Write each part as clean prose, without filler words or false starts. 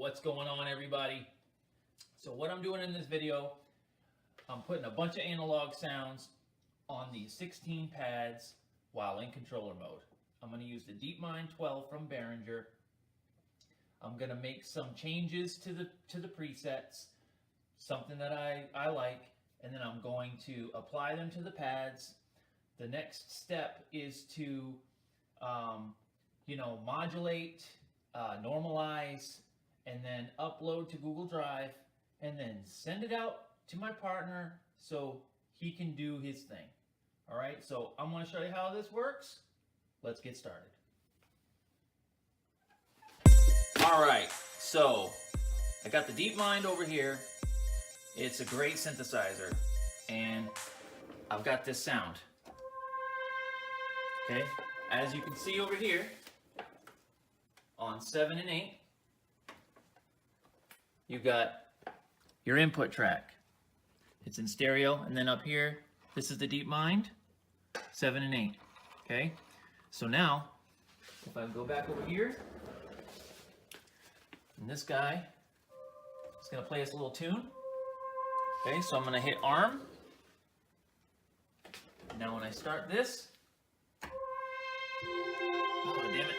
What's going on, everybody? So what I'm doing in this video, I'm putting a bunch of analog sounds on these 16 pads while in controller mode. I'm going to use the DeepMind 12 from Behringer. I'm going to make some changes to the presets, something that I like, and then I'm going to apply them to the pads. The next step is to modulate, normalize, and then upload to Google Drive, and then send it out to my partner so he can do his thing. All right, so I'm going to show you how this works. Let's get started. All right, so I got the DeepMind over here. It's a great synthesizer, and I've got this sound. Okay, as you can see over here on 7 and 8, you've got your input track. It's in stereo, and then up here, this is the DeepMind 7 and 8. Okay, so now if I go back over here, and this guy is going to play us a little tune. Okay, so I'm going to hit arm. Now when I start this, oh damn it,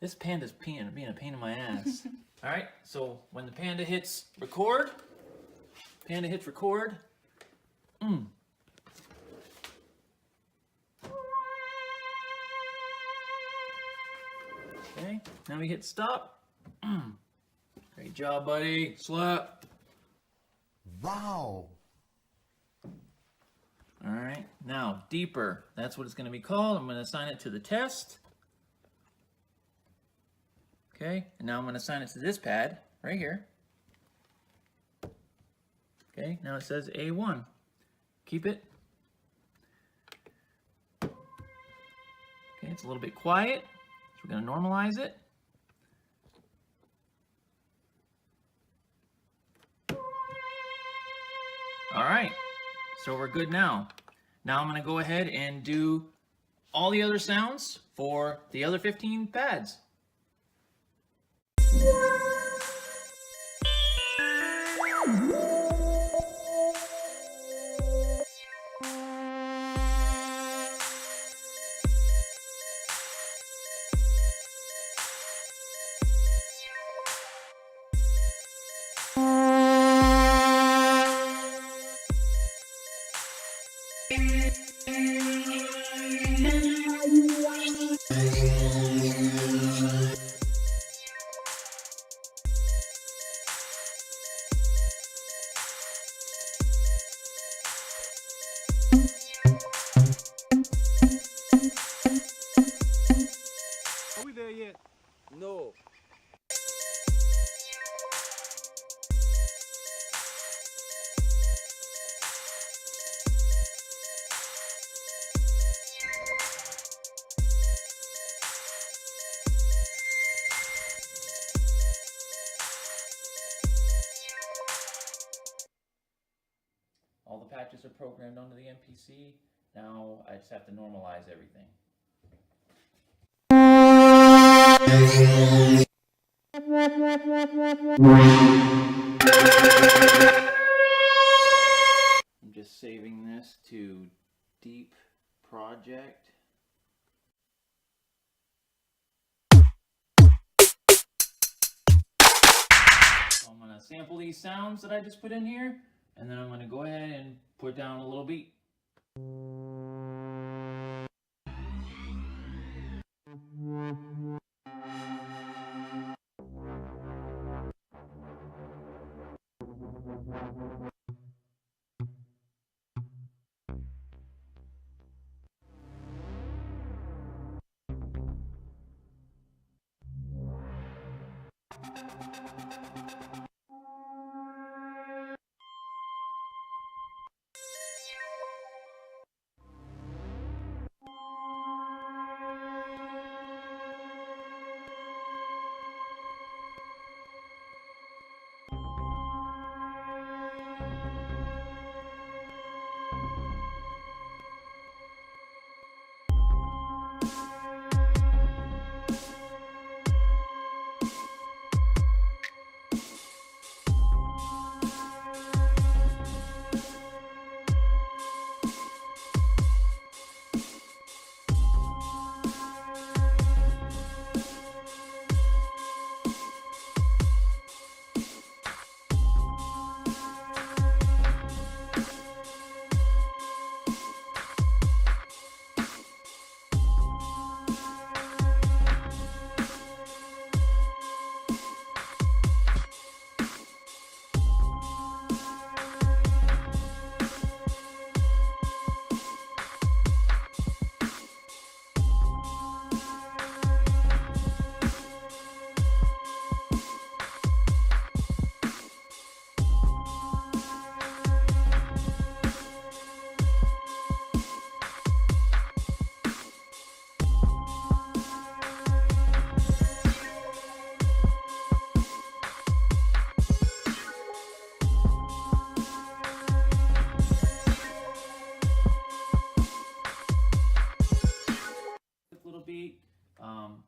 this panda's being a pain in my ass. All right, so when the panda hits record, Okay, now we hit stop. Great job, buddy. Slap. Wow. All right, now deeper. That's what it's going to be called. I'm going to assign it to the test. Okay, and now I'm going to assign it to this pad right here. Okay, now it says A1. Keep it. Okay, it's a little bit quiet, so we're going to normalize it. All right, so we're good now. Now I'm going to go ahead and do all the other sounds for the other 15 pads. Are we there yet? No. All the patches are programmed onto the MPC. Now I just have to normalize everything. I'm just saving this to Deep Project. So I'm going to sample these sounds that I just put in here, and then I'm going to go ahead and put down a little beat.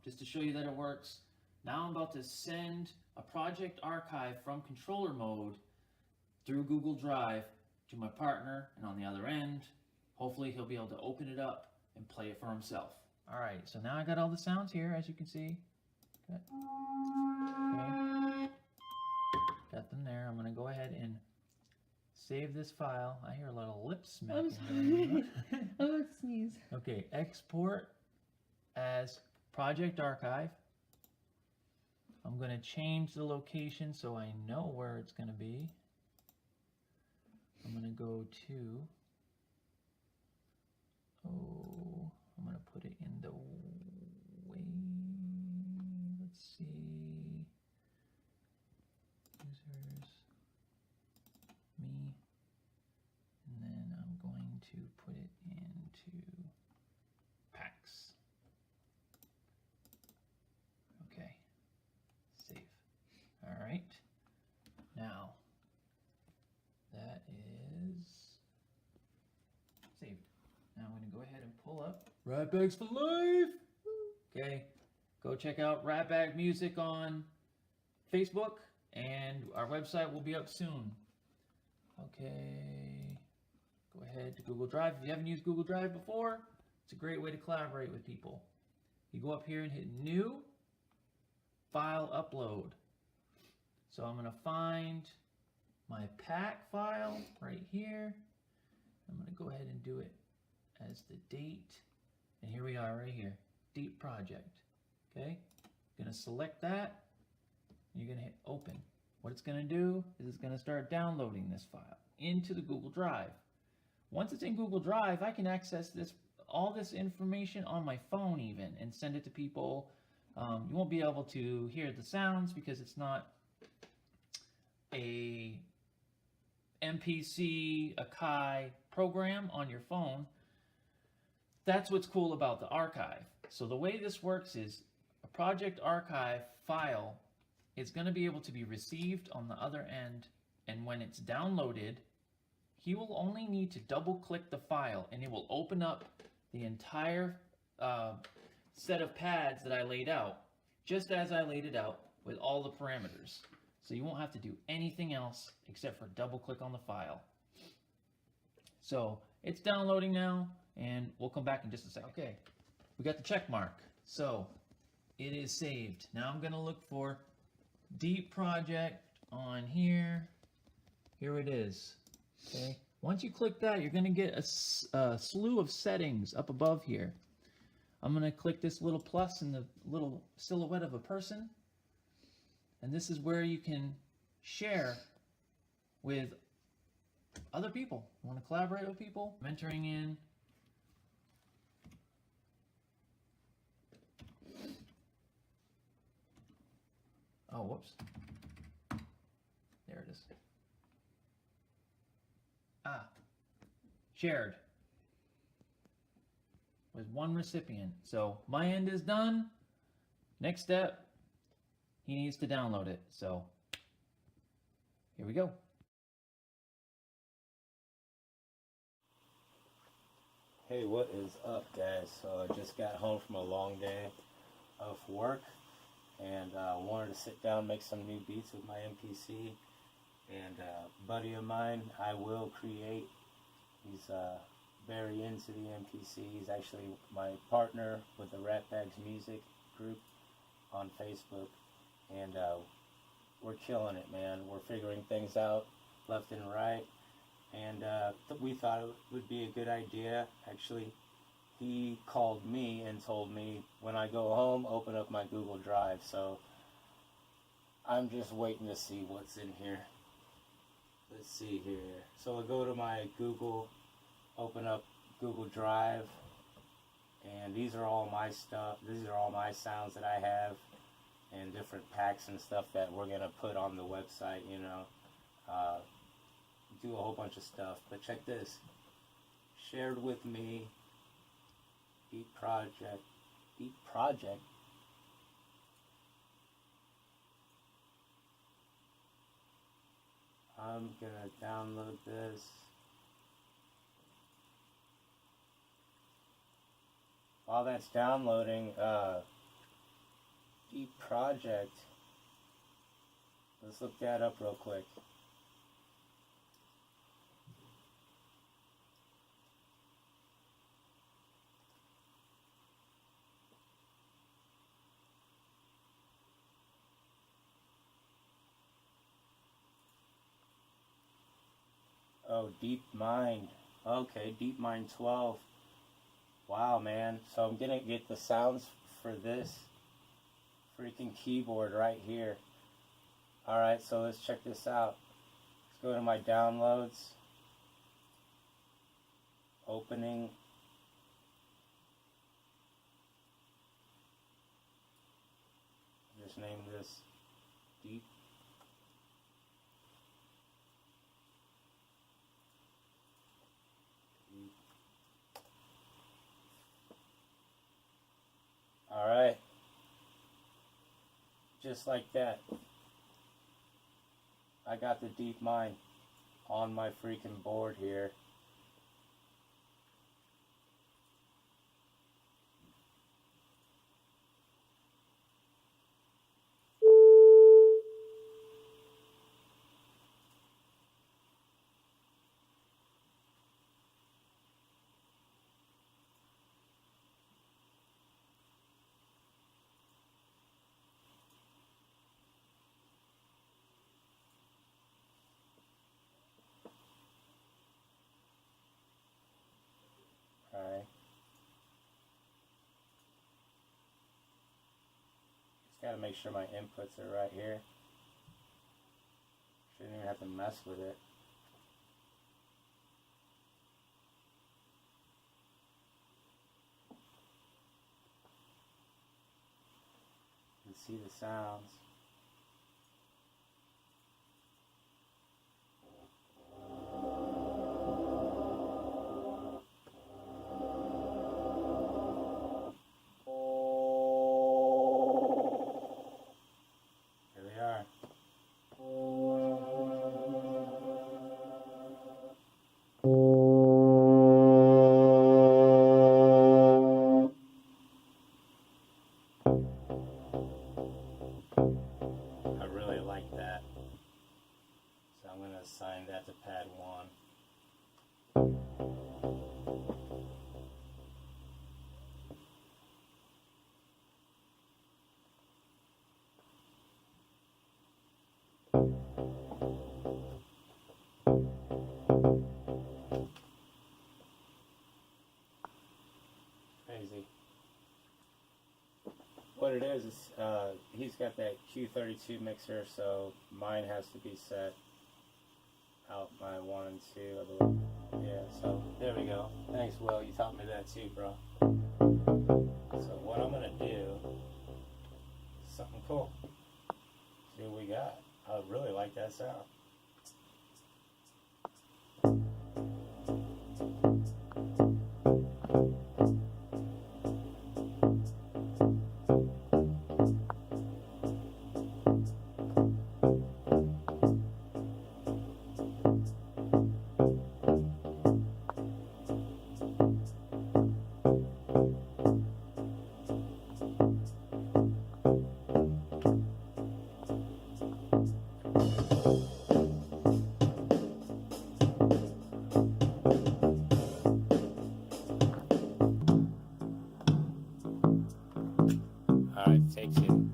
just to show you that it works. Now I'm about to send a project archive from controller mode through Google Drive to my partner, and on the other end, hopefully he'll be able to open it up and play it for himself. All right, so now I got all the sounds here, as you can see. Okay. Got them there. I'm gonna go ahead and save this file. I hear a lot of lip smacking. I'm sorry. I'm about to sneeze. Okay, export as project archive. I'm going to change the location so I know where it's going to be. I'm going to go to, I'm going to put it in the way, let's see, users, me, and then I'm going to put it into packs. Okay, save. All right, now that is saved. Now I'm going to go ahead and pull up Rat Bags for Life. Okay, go check out Rat Bag Music on Facebook, and our website will be up soon. Okay, go ahead to Google Drive. If you haven't used Google Drive before, it's a great way to collaborate with people. You go up here and hit New, File Upload. So I'm going to find my pack file right here. I'm going to go ahead and do it as the date. And here we are right here, Deep Project. Okay, going to select that. You're going to hit Open. What it's going to do is it's going to start downloading this file into the Google Drive. Once it's in Google Drive, I can access all this information on my phone even and send it to people. You won't be able to hear the sounds because it's not a MPC, akai program on your phone. That's what's cool about the archive. So the way this works is a project archive file is going to be able to be received on the other end, and when it's downloaded, he will only need to double click the file and it will open up the entire set of pads that I laid out, just as I laid it out with all the parameters. So you won't have to do anything else except for double click on the file. So it's downloading now, and we'll come back in just a second. Okay, we got the check mark. So it is saved. Now I'm going to look for Deep Project on here. Here it is. Okay. Once you click that, you're going to get a slew of settings up above here. I'm going to click this little plus in the little silhouette of a person. And this is where you can share with other people. You want to collaborate with people? I'm entering in whoops. There it is. Shared with one recipient. So my end is done. Next step, he needs to download it. So here we go. Hey, what is up, guys? So I just got home from a long day of work, and wanted to sit down and make some new beats with my MPC. And a buddy of mine, EyeWill Create, he's very into the MPC. He's actually my partner with the Rat Bags Music group on Facebook, and we're killing it, man. We're figuring things out left and right, and we thought it would be a good idea. Actually, he called me and told me when I go home, open up my Google Drive. So I'm just waiting to see what's in here. Let's see here. So I'll go to my Google, open up Google Drive, and these are all my stuff. These are all my sounds that I have, and different packs and stuff that we're gonna put on the website, you know. Do a whole bunch of stuff. But check this. Shared with me. Beat Project. Beat Project. I'm gonna download this. While that's downloading, project. Let's look that up real quick. Oh, DeepMind. Okay, DeepMind 12. Wow, man. So I'm gonna get the sounds for this freaking keyboard right here. Alright, so let's check this out. Let's go to my downloads. Opening. Just name this Deep. Alright. Just like that. I got the DeepMind on my freaking board here. Alright. Just gotta make sure my inputs are right here. Shouldn't even have to mess with it. You can see the sounds. I really like that. So I'm going to assign that to pad 1. Crazy. What it is he's got that Q32 mixer, so mine has to be set out by 1 and 2, I believe. Yeah, so there we go. Thanks, Will. You taught me that too, bro. So what I'm gonna do is something cool. See what we got. I really like that sound. Alright, take 2.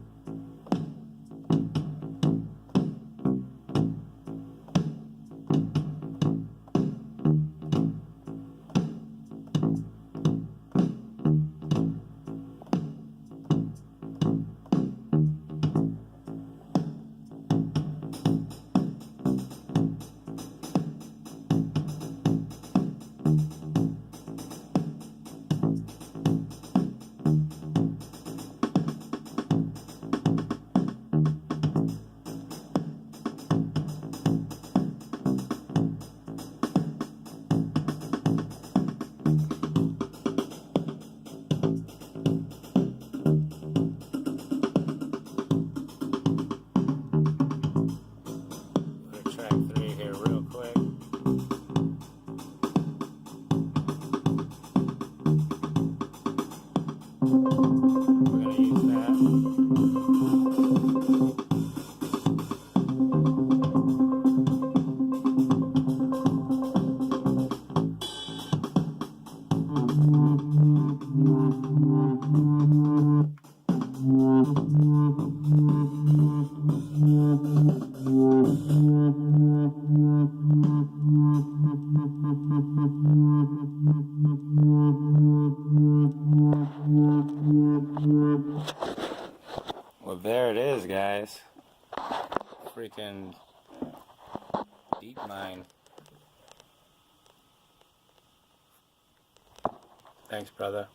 Well, there it is, guys. Freaking deep mine. Thanks, brother.